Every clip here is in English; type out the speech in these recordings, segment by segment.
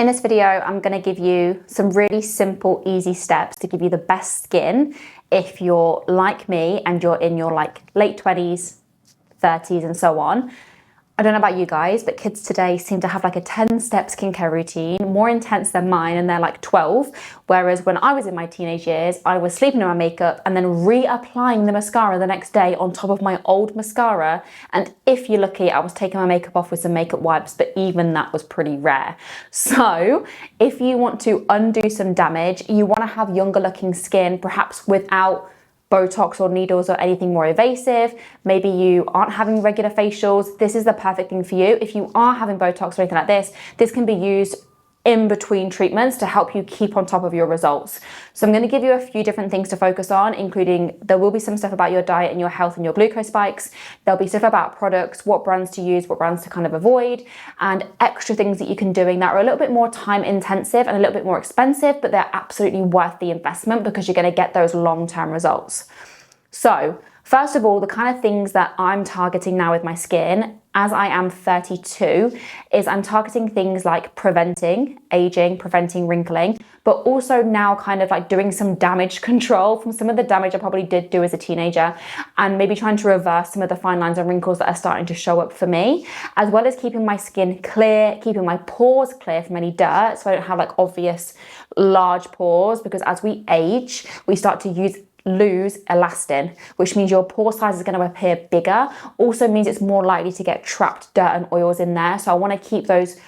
In this video, I'm going to give you some really simple, easy steps to give you the best skin if you're like me and you're in your late 20s, 30s and so on. I don't know about you guys, but kids today seem to have a 10-step skincare routine, more intense than mine, and they're 12. Whereas when I was in my teenage years, I was sleeping in my makeup and then reapplying the mascara the next day on top of my old mascara. And if you're lucky, I was taking my makeup off with some makeup wipes, but even that was pretty rare. So if you want to undo some damage, you want to have younger looking skin, perhaps without Botox or needles or anything more invasive. Maybe you aren't having regular facials. This is the perfect thing for you. If you are having Botox or anything like this can be used in between treatments to help you keep on top of your results. So I'm going to give you a few different things to focus on, including there will be some stuff about your diet and your health and your glucose spikes. There'll be stuff about products, what brands to use, what brands to kind of avoid, and extra things that you can do that are a little bit more time intensive and a little bit more expensive, but they're absolutely worth the investment because you're going to get those long-term results. So first of all, the kind of things that I'm targeting now with my skin, as I am 32, is I'm targeting things like preventing aging, preventing wrinkling, but also now kind of doing some damage control from some of the damage I probably did do as a teenager, and maybe trying to reverse some of the fine lines and wrinkles that are starting to show up for me, as well as keeping my skin clear, keeping my pores clear from any dirt, so I don't have obvious large pores, because as we age, we start to lose elastin, which means your pore size is going to appear bigger. Also means it's more likely to get trapped dirt and oils in there. So I want to keep those,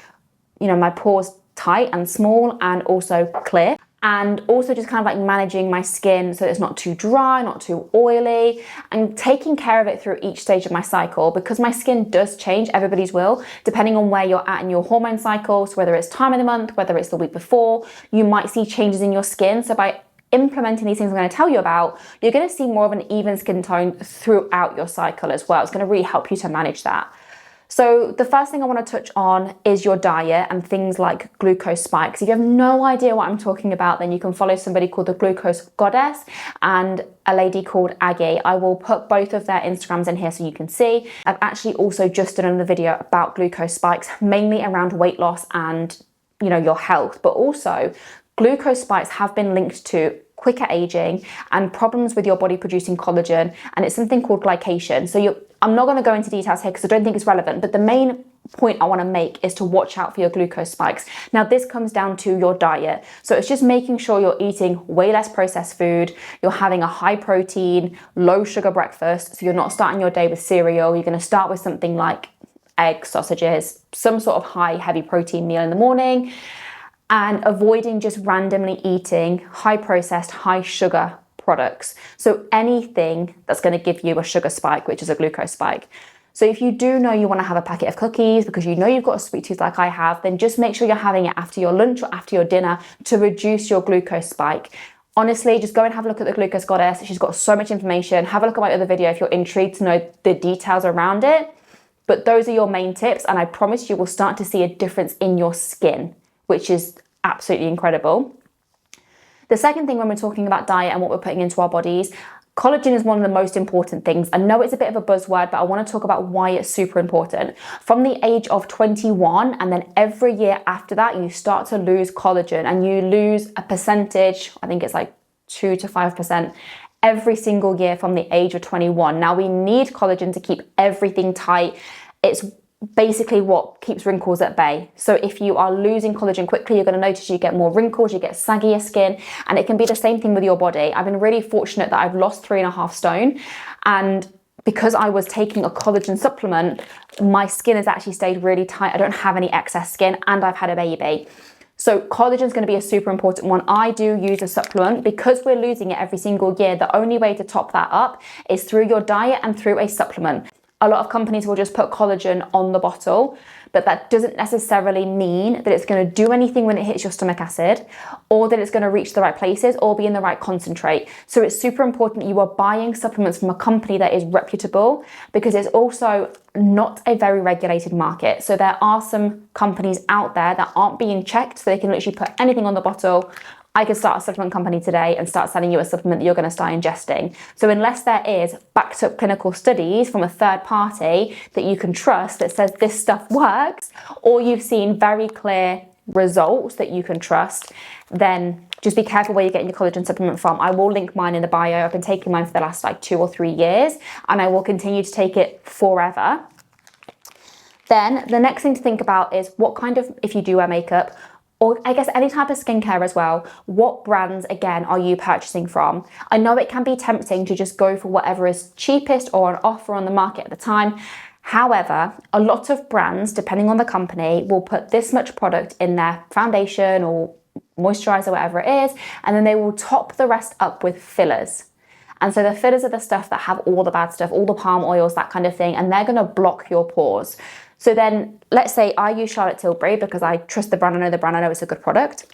my pores tight and small and also clear. And also just kind of managing my skin so it's not too dry, not too oily, and taking care of it through each stage of my cycle, because my skin does change, everybody's will, depending on where you're at in your hormone cycle. So whether it's time of the month, whether it's the week before, you might see changes in your skin. So by implementing these things I'm going to tell you about, you're going to see more of an even skin tone throughout your cycle as well. It's going to really help you to manage that. So the first thing I want to touch on is your diet and things like glucose spikes. If you have no idea what I'm talking about, then you can follow somebody called the Glucose Goddess and a lady called Aggie. I will put both of their Instagrams in here so you can see. I've actually also just done another video about glucose spikes, mainly around weight loss and your health, but also glucose spikes have been linked to quicker aging and problems with your body producing collagen, and it's something called glycation. So I'm not going to go into details here because I don't think it's relevant, but the main point I want to make is to watch out for your glucose spikes. Now this comes down to your diet. So it's just making sure you're eating way less processed food, you're having a high protein, low sugar breakfast, so you're not starting your day with cereal. You're going to start with something like eggs, sausages, some sort of high heavy protein meal in the morning, and avoiding just randomly eating high processed, high sugar products. So anything that's going to give you a sugar spike, which is a glucose spike. So if you do know you want to have a packet of cookies because you know you've got a sweet tooth like I have, then just make sure you're having it after your lunch or after your dinner to reduce your glucose spike. Honestly, just go and have a look at the Glucose Goddess. She's got so much information. Have a look at my other video if you're intrigued to know the details around it. But those are your main tips, and I promise you will start to see a difference in your skin, which is absolutely incredible. The second thing when we're talking about diet and what we're putting into our bodies, collagen is one of the most important things. I know it's a bit of a buzzword, but I want to talk about why it's super important. From the age of 21 and then every year after that, you start to lose collagen, and you lose a percentage, I think it's 2 to 5%, every single year from the age of 21. Now we need collagen to keep everything tight. It's basically what keeps wrinkles at bay. So if you are losing collagen quickly, you're going to notice you get more wrinkles, you get saggier skin, and it can be the same thing with your body. I've been really fortunate that I've lost 3.5 stone, and because I was taking a collagen supplement, my skin has actually stayed really tight. I don't have any excess skin, and I've had a baby. So collagen is going to be a super important one. I do use a supplement because we're losing it every single year. The only way to top that up is through your diet and through a supplement. A lot of companies will just put collagen on the bottle, but that doesn't necessarily mean that it's going to do anything when it hits your stomach acid, or that it's going to reach the right places or be in the right concentrate. So it's super important you are buying supplements from a company that is reputable, because it's also not a very regulated market. So there are some companies out there that aren't being checked, so they can literally put anything on the bottle. I could start a supplement company today and start selling you a supplement that you're going to start ingesting. So unless there is backed up clinical studies from a third party that you can trust that says this stuff works, or you've seen very clear results that you can trust, then just be careful where you're getting your collagen supplement from. I will link mine in the bio. I've been taking mine for the last like 2 or 3 years, and I will continue to take it forever. Then the next thing to think about is what kind of, if you do wear makeup, or I guess any type of skincare as well, what brands, again, are you purchasing from? I know it can be tempting to just go for whatever is cheapest or an offer on the market at the time. However, a lot of brands, depending on the company, will put this much product in their foundation or moisturizer, whatever it is, and then they will top the rest up with fillers. And so the fillers are the stuff that have all the bad stuff, all the palm oils, that kind of thing, and they're gonna block your pores. So then, let's say I use Charlotte Tilbury because I trust the brand, I know the brand, I know it's a good product.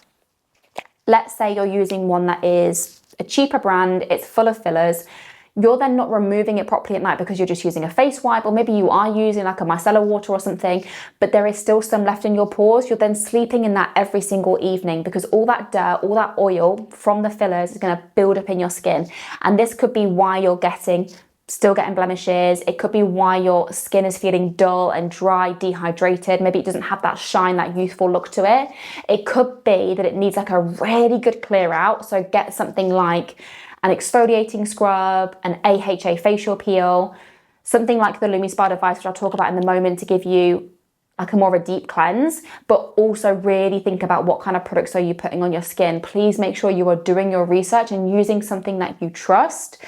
Let's say you're using one that is a cheaper brand, it's full of fillers. You're then not removing it properly at night because you're just using a face wipe, or maybe you are using like a micellar water or something, but there is still some left in your pores. You're then sleeping in that every single evening because all that dirt, all that oil from the fillers is going to build up in your skin. And this could be why you're still getting blemishes. It could be why your skin is feeling dull and dry, dehydrated. Maybe it doesn't have that shine, that youthful look to it. It could be that it needs like a really good clear out. So get something like an exfoliating scrub, an AHA facial peel, something like the LumiSpa device, which I'll talk about in a moment, to give you like a more of a deep cleanse, but also really think about what kind of products are you putting on your skin. Please make sure you are doing your research and using something that you trust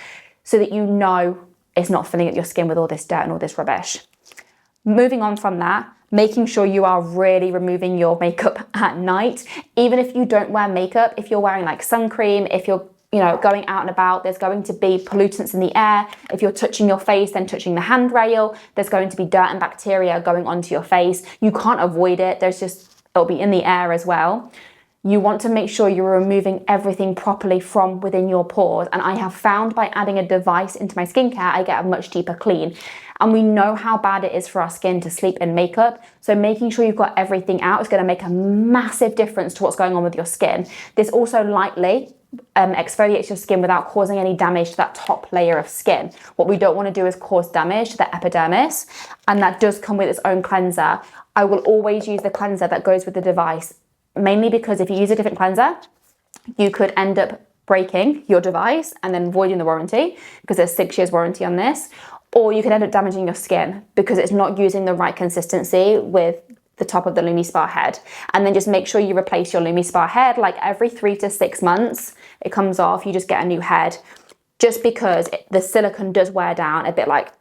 so that you know it's not filling up your skin with all this dirt and all this rubbish. Moving on from that, making sure you are really removing your makeup at night. Even if you don't wear makeup, if you're wearing like sun cream, if you're going out and about, there's going to be pollutants in the air. If you're touching your face, then touching the handrail, there's going to be dirt and bacteria going onto your face. You can't avoid it. It'll be in the air as well. You want to make sure you're removing everything properly from within your pores. And I have found by adding a device into my skincare, I get a much deeper clean. And we know how bad it is for our skin to sleep in makeup. So making sure you've got everything out is going to make a massive difference to what's going on with your skin. This also lightly exfoliates your skin without causing any damage to that top layer of skin. What we don't want to do is cause damage to the epidermis, and that does come with its own cleanser. I will always use the cleanser that goes with the device, mainly because if you use a different cleanser, you could end up breaking your device and then voiding the warranty because there's 6 years warranty on this, or you could end up damaging your skin because it's not using the right consistency with the top of the LumiSpa head. And then just make sure you replace your LumiSpa head like every 3 to 6 months. It comes off, you just get a new head, just because the silicone does wear down a bit, like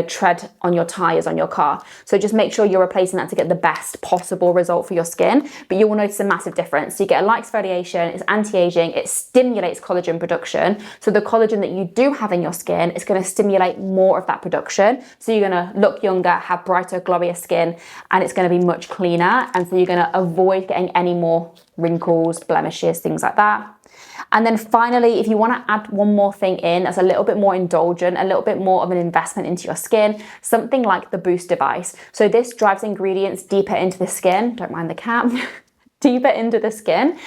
tread on your tires on your car. So just make sure you're replacing that to get the best possible result for your skin. But you will notice a massive difference. So you get a light exfoliation, it's anti-aging, it stimulates collagen production. So the collagen that you do have in your skin is going to stimulate more of that production. So you're going to look younger, have brighter, glowier skin, and it's going to be much cleaner. And so you're going to avoid getting any more wrinkles, blemishes, things like that. And then finally, if you want to add one more thing in as a little bit more indulgent, a little bit more of an investment into your skin, something like the Boost device. So this drives ingredients deeper into the skin, don't mind the cat, deeper into the skin.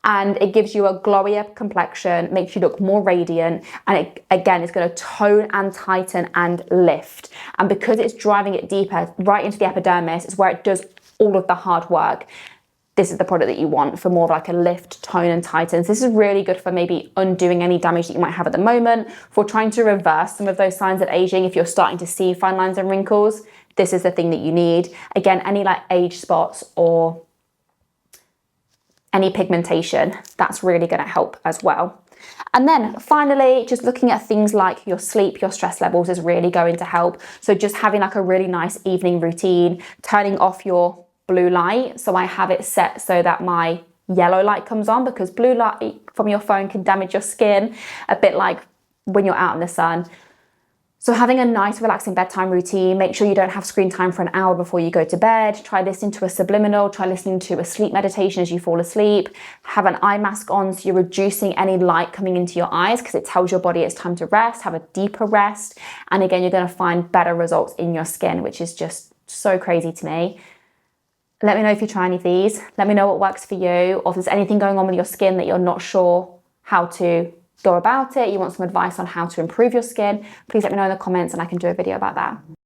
And it gives you a glowier complexion, makes you look more radiant. And it, again, is going to tone and tighten and lift. And because it's driving it deeper, right into the epidermis, is where it does all of the hard work. This is the product that you want for more of like a lift, tone and tighten. So this is really good for maybe undoing any damage that you might have at the moment, for trying to reverse some of those signs of aging. If you're starting to see fine lines and wrinkles, this is the thing that you need. Again, any like age spots or any pigmentation, that's really going to help as well. And then finally, just looking at things like your sleep, your stress levels is really going to help. So just having like a really nice evening routine, turning off your blue light. So I have it set so that my yellow light comes on, because blue light from your phone can damage your skin a bit, like when you're out in the sun. So having a nice relaxing bedtime routine, make sure you don't have screen time for an hour before you go to bed. Try listening to a subliminal, try listening to a sleep meditation as you fall asleep. Have an eye mask on so you're reducing any light coming into your eyes, because it tells your body it's time to rest. Have a deeper rest. And again, you're going to find better results in your skin, which is just so crazy to me. Let me know if you try any of these. Let me know what works for you, or if there's anything going on with your skin that you're not sure how to go about it, you want some advice on how to improve your skin, please let me know in the comments and I can do a video about that.